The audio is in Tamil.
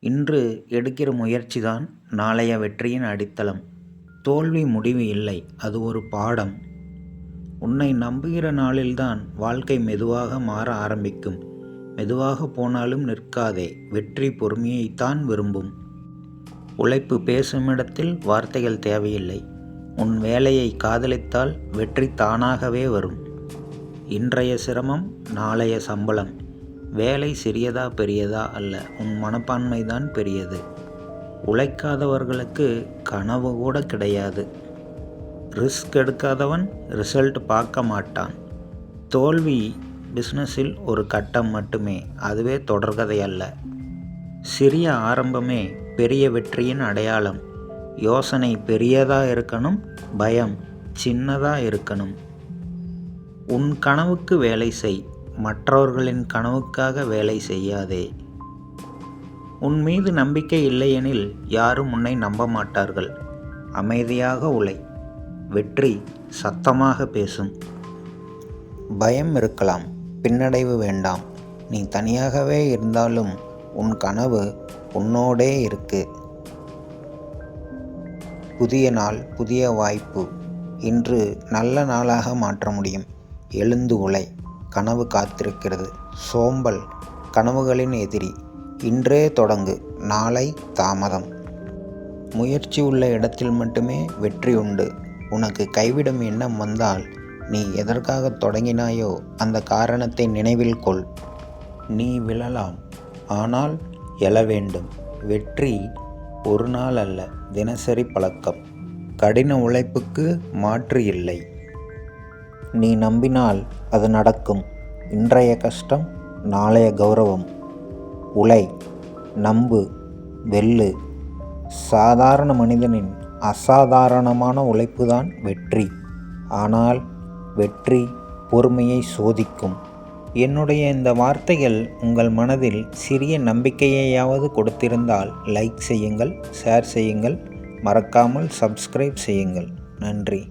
இன்று எடுக்கிற முயற்சி தான் நாளைய வெற்றியின் அடித்தளம். தோல்வி முடிவு இல்லை, அது ஒரு பாடம். உன்னை நம்புகிற நாளில்தான் வாழ்க்கை மெதுவாக மாற ஆரம்பிக்கும். மெதுவாக போனாலும் நிற்காதே, வெற்றி பொறுமையைத்தான் விரும்பும். உழைப்பு பேசும் இடத்தில் வார்த்தைகள் தேவையில்லை. உன் வேலையை காதலித்தால் வெற்றி தானாகவே வரும். இன்றைய சிரமம் நாளைய சம்பளம். வேலை சிறியதா பெரியதா அல்ல, உன் மனப்பான்மைதான் பெரியது. உழைக்காதவர்களுக்கு கனவு கூட கிடையாது. ரிஸ்க் எடுக்காதவன் ரிசல்ட் பார்க்க மாட்டான். தோல்வி பிஸ்னஸில் ஒரு கட்டம் மட்டுமே, அதுவே தொடர்கதை அல்ல. சிறிய ஆரம்பமே பெரிய வெற்றியின் அடையாளம். யோசனை பெரியதா இருக்கணும், பயம் சின்னதா இருக்கணும். உன் கனவுக்கு வேலை செய், மற்றவர்களின் கனவுக்காக வேலை செய்யாதே. உன் மீது நம்பிக்கை இல்லையெனில் யாரும் உன்னை நம்ப மாட்டார்கள். அமைதியாக உழை, வெற்றி சத்தமாக பேசும். பயம் இருக்கலாம், பின்னடைவு வேண்டாம். நீ தனியாகவே இருந்தாலும் உன் கனவு உன்னோடே இருக்கு. புதிய நாள், புதிய வாய்ப்பு. இன்று நல்ல நாளாக மாற்ற முடியும். எழுந்து உழை, கனவு காத்திருக்கிறது. சோம்பல் கனவுகளின் எதிரி. இன்றே தொடங்கு, நாளை தாமதம். முயற்சி உள்ள இடத்தில் மட்டுமே வெற்றி உண்டு. உனக்கு கைவிடும் எண்ணம் வந்தால் நீ எதற்காக தொடங்கினாயோ அந்த காரணத்தை நினைவில் கொள். நீ விழலாம், ஆனால் எழ வேண்டும். வெற்றி ஒரு நாள் அல்ல, தினசரி பழக்கம். கடின உழைப்புக்கு மாற்று இல்லை. நீ நம்பினால் அது நடக்கும். இன்றைய கஷ்டம் நாளைய கௌரவம். உழை, நம்பு, வெல்லு. சாதாரண மனிதனின் அசாதாரணமான உழைப்புதான் வெற்றி. ஆனால் வெற்றி பொறுமையை சோதிக்கும். என்னுடைய இந்த வார்த்தைகள் உங்கள் மனதில் சிறிய நம்பிக்கையையாவது கொடுத்திருந்தால் லைக் செய்யுங்கள், ஷேர் செய்யுங்கள், மறக்காமல் சப்ஸ்கிரைப் செய்யுங்கள். நன்றி.